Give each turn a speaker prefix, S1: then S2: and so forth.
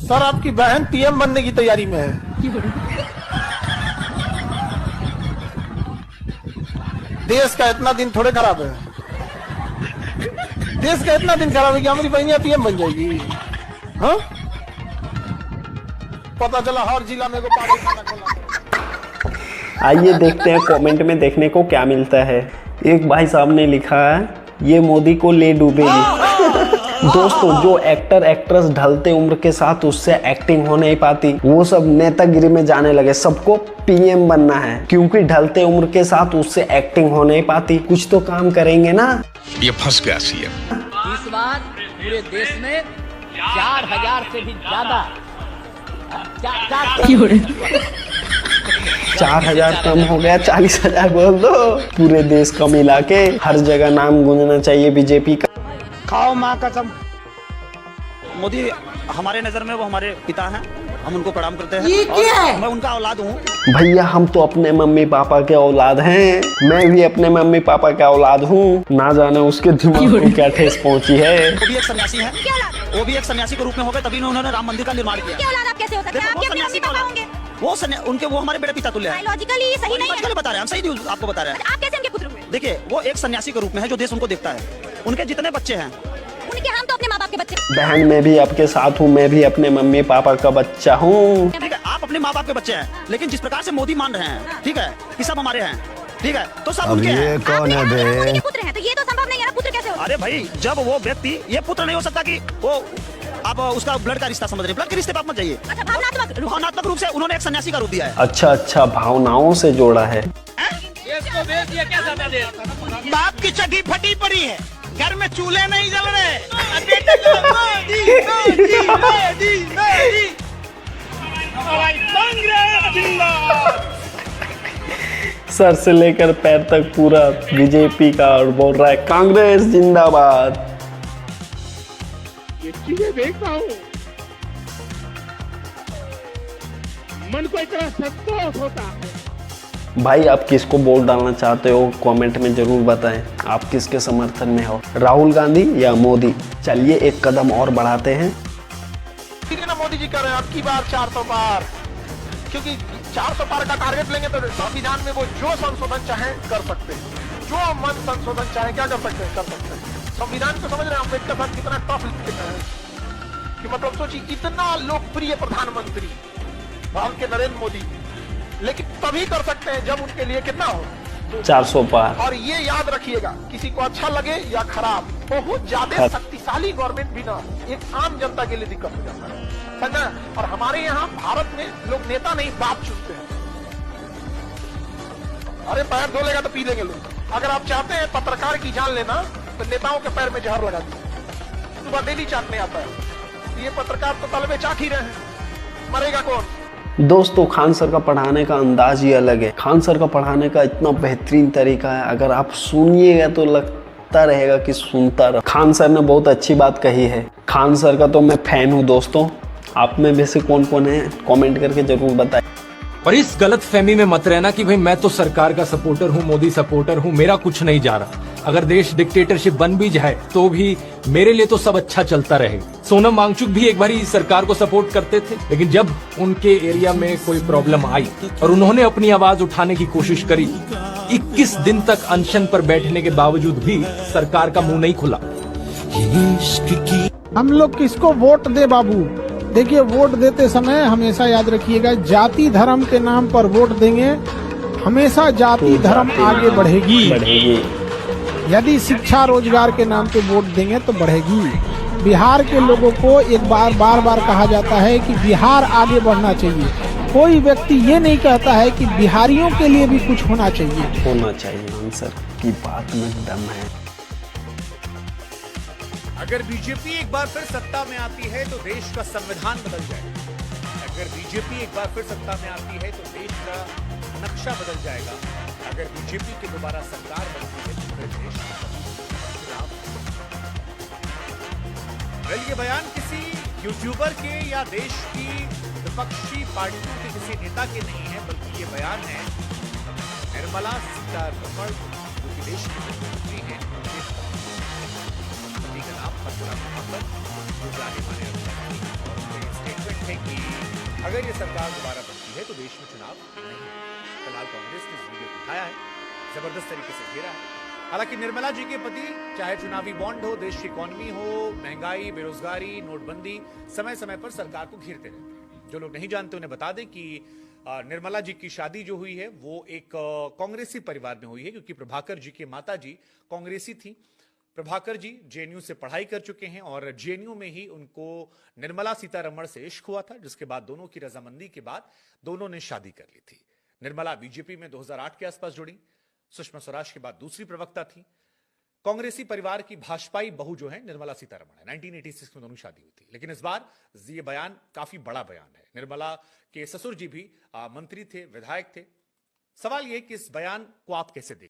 S1: Sir आपकी बहन PM बनने की तैयारी में है। देश का इतना दिन थोड़े खराब है, देश का इतना दिन खराब है कि हमारी बहनिया पीएम बन जाएगी। हाँ, पता चला हर जिला में को पानी खाना खोला।
S2: आइए देखते हैं कमेंट में देखने को क्या मिलता है। एक भाई साहब ने लिखा है, ये मोदी को ले डूबेगी। दोस्तों, जो एक्टर एक्ट्रेस ढलते उम्र के साथ उससे एक्टिंग हो नहीं पाती, वो सब नेतागिरी में जाने लगे। सबको पीएम बनना है क्योंकि ढलते उम्र के साथ उससे एक्टिंग हो नहीं पाती। कुछ तो काम करेंगे ना।
S3: ये फंस गया सीएम।
S4: इस बार पूरे देश में 4000 से भी ज्यादा
S2: 4000 कम हो गया, 40,000 बोल दो। पूरे देश का मिला के हर जगह नाम गूंजना चाहिए बीजेपी का।
S5: खाओ माँ कसम। मोदी हमारे नजर में वो हमारे पिता हैं, हम उनको प्रणाम करते हैं। ये क्या है? मैं उनका औलाद हूँ।
S2: भैया हम तो अपने मम्मी पापा के औलाद हैं। मैं भी अपने मम्मी पापा का औलाद हूँ। ना जाने उसके दिमाग को क्या ठेस पहुँची है।
S5: वो भी एक सन्यासी है, वो भी एक सन्यासी के रूप में हो गए, तभी उन्होंने राम मंदिर का निर्माण किया।
S6: कैसे हो सकता है? आपके मम्मी पापा होंगे।
S5: वो हमारे बेटे पिता तुल्य है।
S6: लॉजिकली सही नहीं है।
S5: बता रहे हैं हम, सही आपको बता रहे हैं।
S6: आप कैसे उनके पुत्र हुए?
S5: देखिए, वो एक सन्यासी के रूप में है जो देश उनको देखता है। उनके जितने बच्चे हैं,
S6: उनके हम तो अपने माँ बाप के बच्चे।
S2: बहन मैं भी आपके साथ हूँ, मैं भी अपने मम्मी पापा का बच्चा हूँ।
S5: ठीक है, आप अपने माँ बाप के बच्चे हैं, लेकिन जिस प्रकार से मोदी मान रहे हैं, ठीक है, कि सब हमारे हैं, ठीक है, तो सब उनके हैं।
S6: कौन है बे? पुत्र हैं, तो ये तो संभव नहीं है ना। पुत्र कैसे हो?
S5: अरे भाई, जब वो व्यक्ति, ये पुत्र नहीं हो सकता कि वो आप उसका ब्लड का रिश्ता समझ रहे हैं। ब्लड के रिश्ते पे आप मत जाइए।
S6: अच्छा,
S5: भावनात्मक रूप से उन्होंने एक सन्यासी का रूप दिया है।
S2: अच्छा, भावनाओं से जोड़ा है।
S5: बाप की चड्डी फटी पड़ी है, घर में चूल्हे नहीं जल रहे।
S2: सर से लेकर पैर तक पूरा बीजेपी का, और बोल रहा है कांग्रेस जिंदाबाद।
S1: ये चीजें देखता हूँ, मन को इतना संतोष होता है।
S2: भाई आप किसको वोट डालना चाहते हो कमेंट में जरूर बताएं। आप किसके समर्थन में हो, राहुल गांधी या मोदी? चलिए एक कदम और बढ़ाते हैं।
S1: ठीक है ना, मोदी जी कर रहे हैं आपकी बार 400 पार, क्योंकि 400 पार का टारगेट लेंगे तो संविधान में वो जो संशोधन चाहे कर सकते हैं, जो मन संशोधन चाहे क्या कर सकते हैं, कर सकते हैं। संविधान को समझ रहे हैं अम्बेडकर साहब कितना टफ लिखते हैं कि मतलब सोचिए इतना लोकप्रिय प्रधानमंत्री भारत के नरेंद्र मोदी, लेकिन तभी कर सकते हैं जब उनके लिए कितना हो
S2: 400 पार।
S1: और ये याद रखिएगा, किसी को अच्छा लगे या खराब, बहुत ज्यादा शक्तिशाली गवर्नमेंट भी ना एक आम जनता के लिए दिक्कत हो जाता है, समझा। और हमारे यहाँ भारत में लोग नेता नहीं बाप चुनते हैं। अरे पैर धो लेगा तो पी लेंगे लोग। अगर आप चाहते हैं पत्रकार की जान लेना तो नेताओं के पैर में जहर लगा दीजिए। सुबह डेली चाटने आता है, ये पत्रकार तो तलबे चाट ही रहे हैं, मरेगा कौन।
S2: दोस्तों, खान सर का पढ़ाने का अंदाज ही अलग है। खान सर का पढ़ाने का इतना बेहतरीन तरीका है, अगर आप सुनिएगा तो लगता रहेगा कि सुनता रहो। खान सर ने बहुत अच्छी बात कही है। खान सर का तो मैं फैन हूँ दोस्तों। आप में वैसे कौन कौन है कमेंट करके जरूर बताएं।
S7: और इस गलत फहमी में मत रहना कि भाई मैं तो सरकार का सपोर्टर हूँ, मोदी सपोर्टर हूँ, मेरा कुछ नहीं जा रहा। अगर देश डिक्टेटरशिप बन भी जाए तो भी मेरे लिए तो सब अच्छा चलता रहे। सोनम वांगचुक भी एक बारी सरकार को सपोर्ट करते थे, लेकिन जब उनके एरिया में कोई प्रॉब्लम आई और उन्होंने अपनी आवाज उठाने की कोशिश करी, 21 दिन तक अनशन पर बैठने के बावजूद भी सरकार का मुंह नहीं खुला।
S1: हम लोग किसको वोट दे बाबू? देखिए, वोट देते समय हमेशा याद रखिएगा, जाति धर्म के नाम पर वोट देंगे, हमेशा जाति धर्म आगे बढ़ेगी। यदि शिक्षा रोजगार के नाम पे वोट देंगे तो बढ़ेगी। बिहार के लोगों को एक बार बार कहा जाता है कि बिहार आगे बढ़ना चाहिए। कोई व्यक्ति ये नहीं कहता है कि बिहारियों के लिए भी कुछ होना चाहिए।
S2: आंसर की बात में दम है।
S8: अगर बीजेपी एक बार फिर सत्ता में आती है तो देश का संविधान बदल जाएगा। अगर बीजेपी एक बार फिर सत्ता में आती है तो देश का नक्शा बदल जाएगा। अगर बीजेपी की दोबारा सरकार बनती है तो फिर देश ये बयान किसी यूट्यूबर के या देश की विपक्षी पार्टियों के किसी नेता के नहीं है, बल्कि ये बयान है निर्मला सीतारमण, जो कि देश की वित्त मंत्री है, का नाम मोहम्मद, जो जाने माने स्टेटमेंट अगर ये सरकार दोबारा बनती है तो देश में चुनाव नहीं है। फिलहाल कांग्रेस ने इस वीडियो को उठाया है, जबरदस्त तरीके से घेरा है। हालांकि निर्मला जी के पति, चाहे चुनावी बॉन्ड हो, देश की इकोनॉमी हो, महंगाई, बेरोजगारी, नोटबंदी, समय समय पर सरकार को घेरते रहते हैं। जो लोग नहीं जानते उन्हें बता दें कि निर्मला जी की शादी जो हुई है वो एक कांग्रेसी परिवार में हुई है, क्योंकि प्रभाकर जी की माता जी कांग्रेसी थी। प्रभाकर जी जेएनयू से पढ़ाई कर चुके हैं और जेएनयू में ही उनको निर्मला सीतारमण से इश्क हुआ था, जिसके बाद दोनों की रजामंदी के बाद दोनों ने शादी कर ली थी। निर्मला बीजेपी में 2008 के आसपास जुड़ी। सुषमा स्वराज के बाद दूसरी प्रवक्ता थी। कांग्रेसी परिवार की भाजपाई बहू जो है निर्मला सीतारमण है। 1986 में दोनों शादी हुई थी। लेकिन इस बार ये बयान काफी बड़ा बयान है। निर्मला के ससुर जी भी मंत्री थे, विधायक थे। सवाल यह कि इस बयान को आप कैसे देखते हैं?